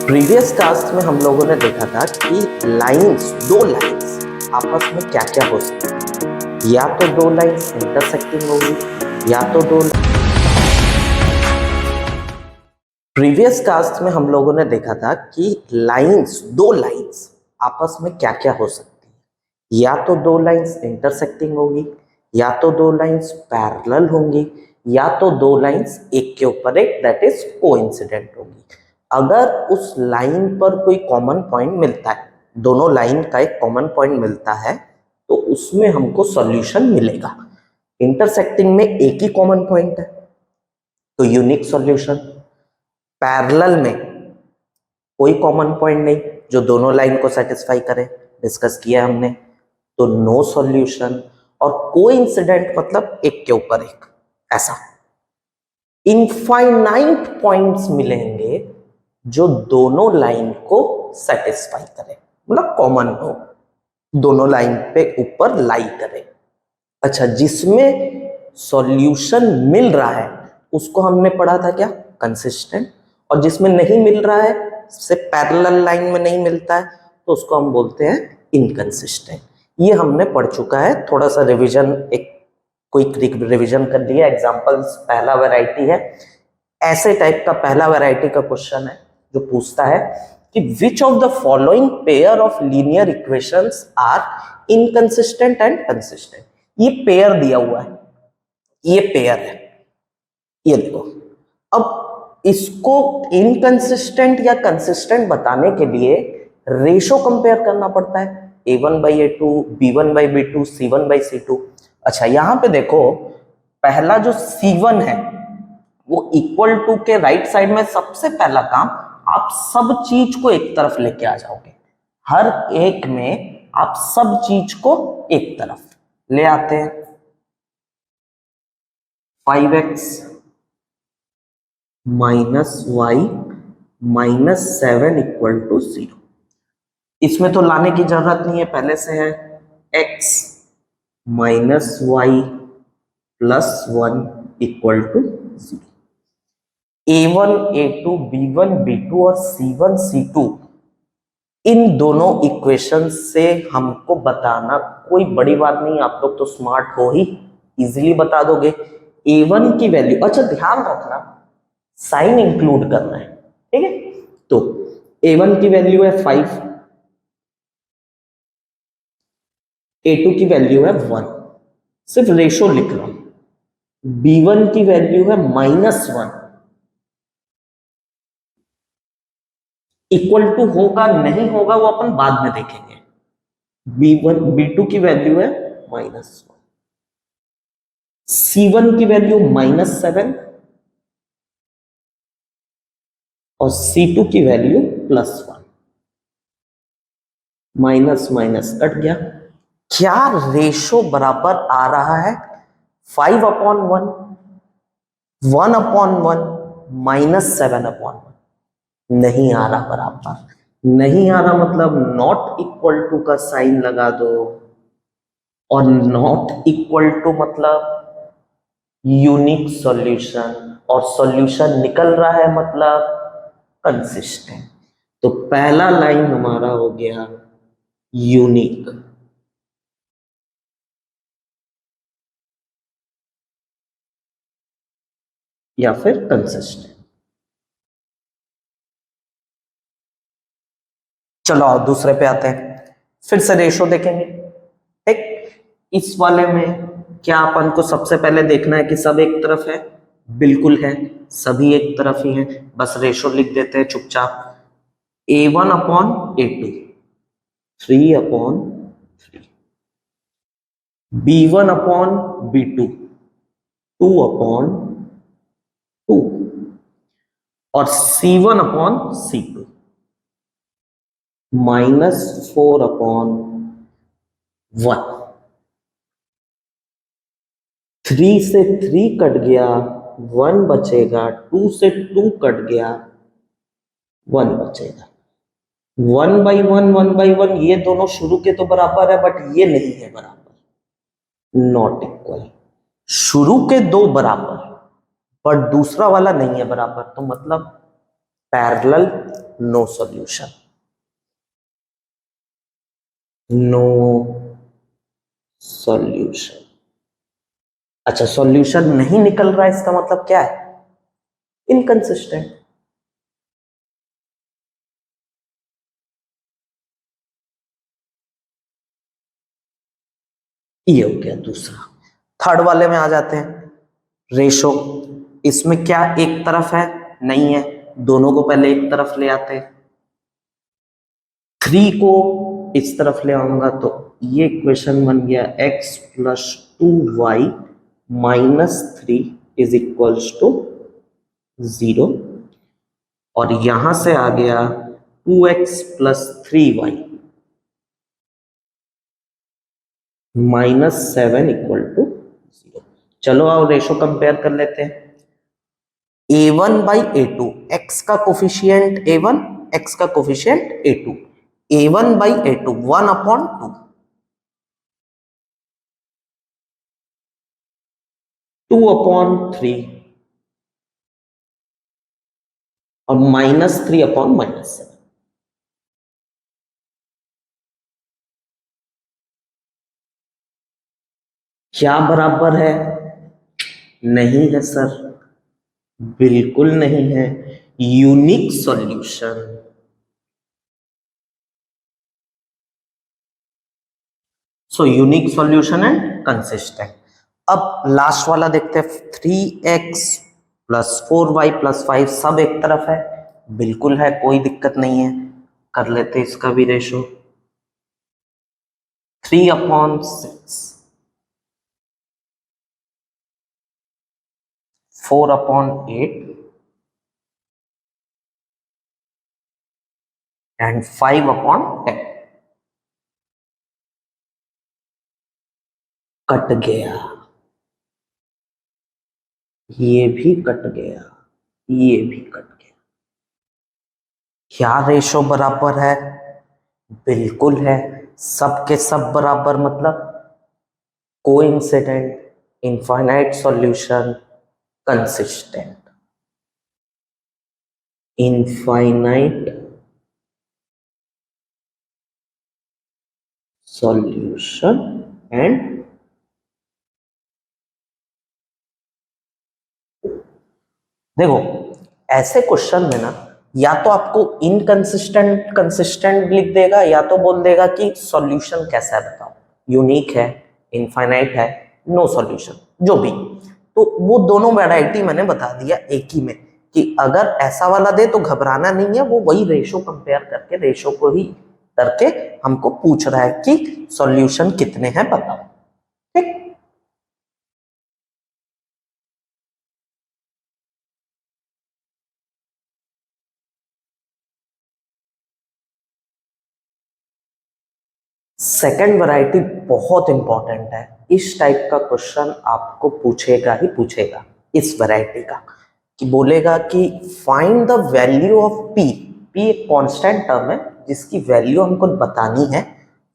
Previous task में हम लोगों ने देखा था कि दो लाइंस आपस में क्या क्या हो सकती है। या तो दो लाइंस इंटरसेक्टिंग होगी या तो प्रीवियस टास्क में हम लोगों ने देखा था कि दो लाइंस आपस में क्या क्या हो सकती है। या तो दो लाइंस इंटरसेक्टिंग होगी या तो दो लाइंस पैरेलल होंगी या तो दो लाइंस एक के ऊपर एक दैट इज कोइंसिडेंट होगी। अगर उस लाइन पर कोई कॉमन पॉइंट मिलता है, दोनों लाइन का एक कॉमन पॉइंट मिलता है, तो उसमें हमको सॉल्यूशन मिलेगा। इंटरसेक्टिंग में एक ही कॉमन पॉइंट है तो यूनिक सॉल्यूशन। पैरेलल में कोई कॉमन पॉइंट नहीं जो दोनों लाइन को सेटिस्फाई करे, डिस्कस किया हमने, तो नो सॉल्यूशन। और कोइंसिडेंट मतलब एक के ऊपर एक, ऐसा इनफाइनाइट पॉइंट्स मिलेंगे जो दोनों लाइन को सेटिस्फाई करे, मतलब कॉमन हो, दोनों लाइन पे ऊपर लाई करे। अच्छा, जिसमें सॉल्यूशन मिल रहा है उसको हमने पढ़ा था क्या, कंसिस्टेंट। और जिसमें नहीं मिल रहा है, से पैरेलल लाइन में नहीं मिलता है, तो उसको हम बोलते हैं इनकंसिस्टेंट। ये हमने पढ़ चुका है, थोड़ा सा रिवीजन, एक क्विक रिवीजन कर लिया। एग्जांपल्स पहला वैरायटी है, ऐसे टाइप का पहला वैरायटी का क्वेश्चन है जो पूछता है कि which of the following pair of linear equations are inconsistent and consistent. ये पेयर दिया हुआ है, ये पेयर है, ये देखो। अब इसको इनकंसिस्टेंट या कंसिस्टेंट बताने के लिए रेशो कंपेयर करना पड़ता है, a1/a2, b1/b2, c1/c2। अच्छा, यहां पे देखो, पहला जो c1 है वो इक्वल टू के राइट साइड में सबसे पहला काम, आप सब चीज को एक तरफ लेके आ जाओगे। हर एक में आप सब चीज को एक तरफ ले आते हैं। 5x minus y minus 7 equal to 0। इसमें तो लाने की जरूरत नहीं है, पहले से है। x minus y plus 1 equal to 0। a1, a2, b1, b2 और c1, c2, इन दोनों इक्वेशन से हमको बताना कोई बड़ी बात नहीं, आप लोग तो स्मार्ट हो ही, इजीली बता दोगे। a1 की वैल्यू, अच्छा ध्यान रखना साइन इंक्लूड करना है, ठीक है। तो a1 की वैल्यू है 5, a2 की वैल्यू है 1, सिर्फ रेशो लिख लो। b1 की वैल्यू है -1, इक्वल टू होगा नहीं होगा वो अपन बाद में देखेंगे। b1 b2 की वैल्यू है -1, c1 की वैल्यू -7 और c2 की वैल्यू +1। माइनस माइनस कट गया, क्या रेशो बराबर आ रहा है 5/1, 1/1, -7/1। नहीं आ रहा बराबर, नहीं आ रहा मतलब नॉट इक्वल टू का साइन लगा दो, और नॉट इक्वल टू मतलब यूनिक सॉल्यूशन, और सॉल्यूशन निकल रहा है मतलब कंसिस्टेंट। तो पहला लाइन हमारा हो गया यूनिक। या फिर कंसिस्टेंट। चलो आओ दूसरे पे आते हैं, फिर से रेशो देखेंगे। ठीक, इस वाले में क्या अपन को सबसे पहले देखना है कि सब एक तरफ है, बिल्कुल है, सभी एक तरफ ही है, बस रेशो लिख देते हैं चुपचाप। a1/a2 3/3, b1/b2 2/2 और c1/c2 -4/1। 3 से 3 कट गया, 1 बचेगा, 2 से 2 कट गया, 1 बचेगा। 1/1 1/1 ये दोनों शुरू के तो बराबर है, बट ये नहीं है बराबर, नॉट इक्वल। शुरू के दो बराबर बट दूसरा वाला नहीं है बराबर, तो मतलब parallel, no solution, no solution. अच्छा, सॉल्यूशन नहीं निकल रहा है, इसका मतलब क्या है? इनकंसिस्टेंट। ये हो गया दूसरा। थर्ड वाले में आ जाते हैं। रेशो, इसमें क्या एक तरफ है? नहीं है, दोनों को पहले एक तरफ ले आते हैं। 3 को इस तरफ ले आऊंगा तो ये इक्वेशन बन गया x plus 2y minus 3 is equals to 0, और यहां से आ गया 2x plus 3y minus 7 equal to 0। चलो आओ रेशो कंपेयर कर लेते हैं। a1 बाई a2, x का कोफिशियंट a1, x का coefficient a2, a1 by a2 1/2, 2/3 और माइनस 3/-7। क्या बराबर है? नहीं है सर, बिल्कुल नहीं है। Unique solution. So unique solution and consistent. अब लास्ट वाला देखते हैं। 3x प्लस 4y प्लस 5 सब एक तरफ है, बिल्कुल है, कोई दिक्कत नहीं है। कर लेते इसका भी रेशो। 3/6, 4/8 एंड 5/10। कट गया, ये भी कट गया, ये भी कट गया। क्या रेशो बराबर है? बिल्कुल है, सब के सब बराबर, मतलब coincident, infinite solution, consistent. Infinite solution and देखो, ऐसे क्वेश्चन में ना या तो आपको इनकंसिस्टेंट कंसिस्टेंट लिख देगा, या तो बोल देगा कि सॉल्यूशन कैसा है बताओ, यूनिक है, इनफाइनाइट है, नो सॉल्यूशन, जो भी। तो वो दोनों वैरायटी मैंने बता दिया एक ही में, कि अगर ऐसा वाला दे तो घबराना नहीं है, वो वही रेशो कंपेयर करके, रेशो को ही करके हमको पूछ रहा है कि सॉल्यूशन कितने हैं बताओ। ठीक, सेकेंड वैरायटी बहुत इंपॉर्टेंट है। इस टाइप का क्वेश्चन आपको पूछेगा ही पूछेगा इस वैरायटी का, कि बोलेगा कि find the value of P. P एक कांस्टेंट टर्म है जिसकी वैल्यू हमको बतानी है,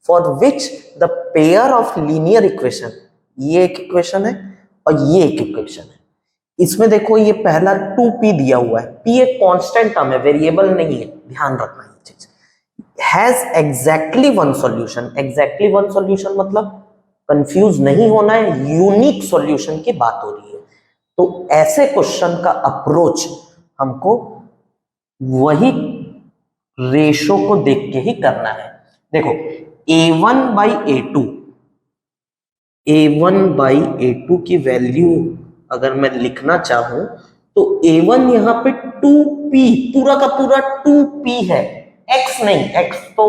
for which the pair of linear equation, ये एक इक्वेशन है और ये एक इक्वेशन है। इसमें देखो ये पहला 2p दिया हुआ है, p एक कांस्टेंट टर्म है, वेरिएबल नहीं है, ध्यान रखना ये चीज। Has exactly one solution, exactly one solution मतलब कंफ्यूज नहीं होना है, यूनिक सॉल्यूशन की बात हो रही है। तो ऐसे क्वेश्चन का अप्रोच हमको वही रेशो को देख के ही करना है। देखो a1 by a2, a1 by a2 की वैल्यू अगर मैं लिखना चाहूं तो a1 यहां पे 2p, पूरा का पूरा 2p है, x नहीं, x तो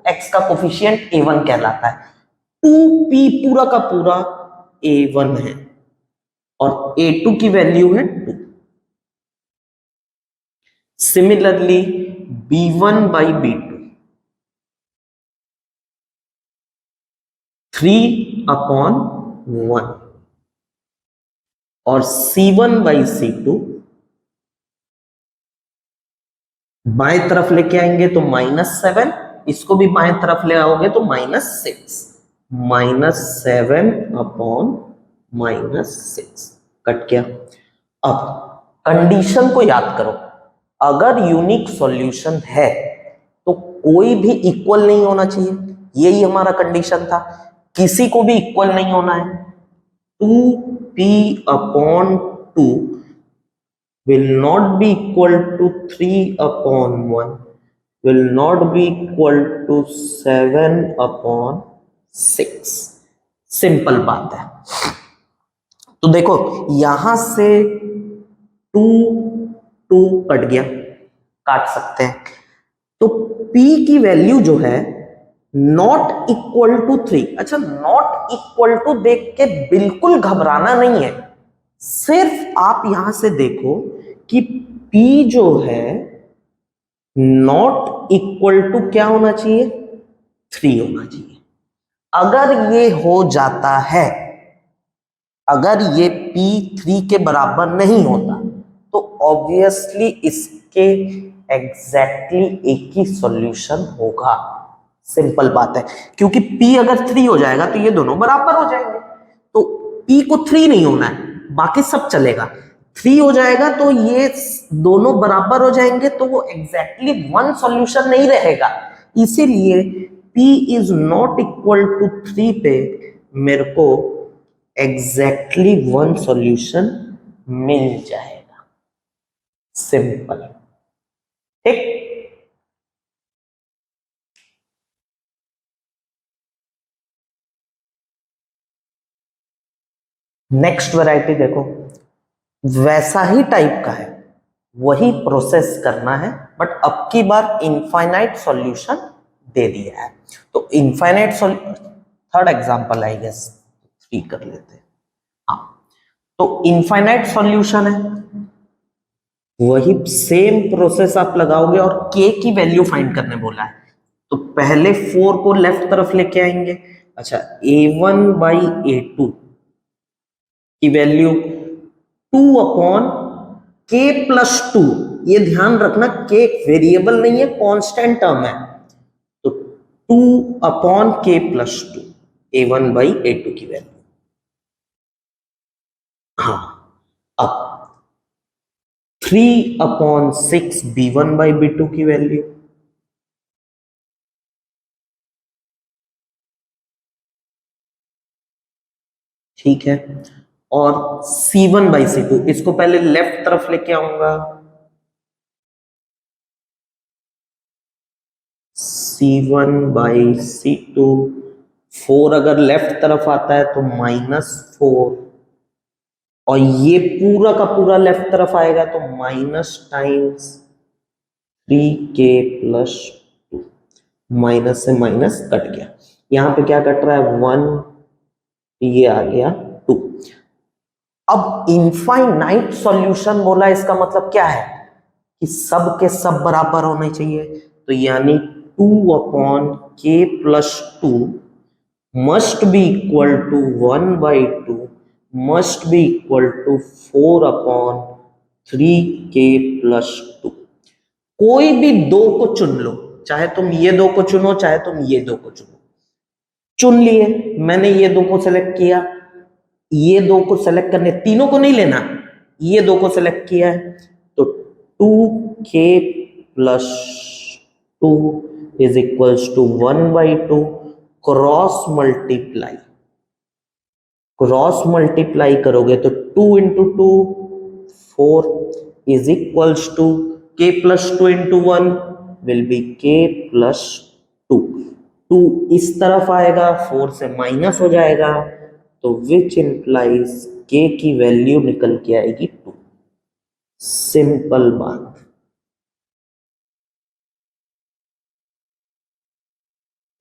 x का कोफिशिएंट a1 कहलाता है, 2p पूरा का पूरा a1 है और a2 की वैल्यू है 2। सिमिलरली b1 बाई b2 3/1 और c1 बाई c2 बाएं तरफ लेके आएंगे तो -7, इसको भी बाएं तरफ ले आओगे तो -6, -7/-6 कट गया। अब कंडीशन को याद करो, अगर यूनिक सॉल्यूशन है तो कोई भी इक्वल नहीं होना चाहिए, यही हमारा कंडीशन था, किसी को भी इक्वल नहीं होना है। 2p/2 will not be equal to 3/1, will not be equal to 7/6। Simple बात है। तो देखो यहां से 2 2 कट गया, काट सकते हैं। तो p की वैल्यू जो है नॉट इक्वल टू 3। अच्छा, नॉट इक्वल टू देख के बिल्कुल घबराना नहीं है, सिर्फ आप यहां से देखो कि p जो है नॉट इक्वल टू क्या होना चाहिए, 3 होना चाहिए। अगर ये हो जाता है, अगर ये p 3 के बराबर नहीं होता तो ऑब्वियसली इसके एग्जैक्टली एक ही सॉल्यूशन होगा। सिंपल बात है, क्योंकि p अगर 3 हो जाएगा तो ये दोनों बराबर हो जाएंगे। तो p को 3 नहीं होना है, बाकी सब चलेगा। 3 हो जाएगा तो ये दोनों बराबर हो जाएंगे, तो वो एग्जैक्टली वन सॉल्यूशन नहीं रहेगा। इसीलिए p is not equal to 3 पे मेरे को एग्जैक्टली वन सॉल्यूशन मिल जाएगा। सिंपल, ठीक। नेक्स्ट वैरायटी देखो, वैसा ही टाइप का है, वही प्रोसेस करना है, बट अब की बार इनफाइनाइट सॉल्यूशन दे दिया है। तो infinite third example I guess 3 कर लेते हैं। हाँ, तो इनफाइनाइट सॉल्यूशन है, वही सेम प्रोसेस आप लगाओगे और k की वैल्यू फाइंड करने बोला है। तो पहले 4 को लेफ्ट तरफ लेके आएंगे। अच्छा, a1/a2 की वैल्यू 2/k+2। ये ध्यान रखना, k वेरिएबल नहीं है, कांस्टेंट टर्म है। तो 2/k+2 a1/a2 की वैल्यू। हाँ, अब 3/6 b1/b2 की वैल्यू। ठीक है, और c1/c2, इसको पहले लेफ्ट तरफ लेके आऊंगा। c1/c2, 4 अगर लेफ्ट तरफ आता है तो -4, और ये पूरा का पूरा लेफ्ट तरफ आएगा तो माइनस टाइम्स 3k+2। माइनस से माइनस कट गया, यहां पे क्या कट रहा है 1, ये आ गया 2। अब इनफाइनाइट सॉल्यूशन बोला, इसका मतलब क्या है कि सब के सब बराबर होने चाहिए। तो यानी 2/k+2 must be equal to 1/2 must be equal to 4/3k+2। कोई भी दो को चुन लो, चाहे तुम ये दो को चुनो, चाहे तुम ये दो को चुनो। चुन लिए, मैंने ये दो को सेलेक्ट किया, ये दो को सेलेक्ट करने, तीनों को नहीं लेना, ये दो को सेलेक्ट किया है। तो 2k+2 is equals to 1/2 cross multiply करोगे तो 2 × 2 4 is equals to k+2 × 1 will be k+2। 2 इस तरफ आएगा, 4 से माइनस हो जाएगा, तो विच इंप्लाइज k की वैल्यू निकल के आएगी 2। सिंपल बात,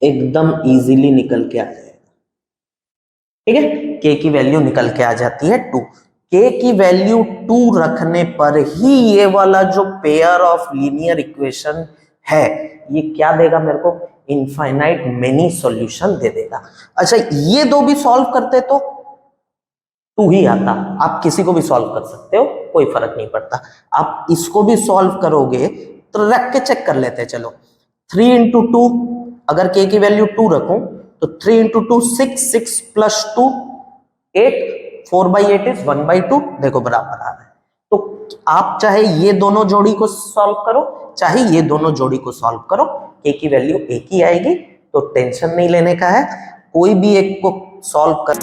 एकदम इजीली निकल के आ जाएगा। ठीक है, k की वैल्यू निकल के आ जाती है 2। k की वैल्यू 2 रखने पर ही ये वाला जो पेयर ऑफ लीनियर इक्वेशन है, ये क्या देगा मेरे को, इनफाइनाइट मेनी सॉल्यूशन दे देगा। अच्छा, ये दो भी सॉल्व करते तो 2 ही आता, आप किसी को भी सॉल्व कर सकते हो, कोई फर्क नहीं पड़ता। आप इसको भी सॉल्व करोगे तो रख के चेक कर लेते हैं। चलो, 3 × 2, अगर k की वैल्यू 2 रखूं तो 3 × 2 6, 6 + 2 8, 4/8 इज 1/2, देखो बराबर आ रहा है। तो तो आप चाहे ये दोनों जोड़ी को सॉल्व करो, चाहे ये दोनों जोड़ी को सॉल्व करो, k की वैल्यू एक ही आएगी, तो टेंशन नहीं लेने का है। कोई भी एक को सॉल्व कर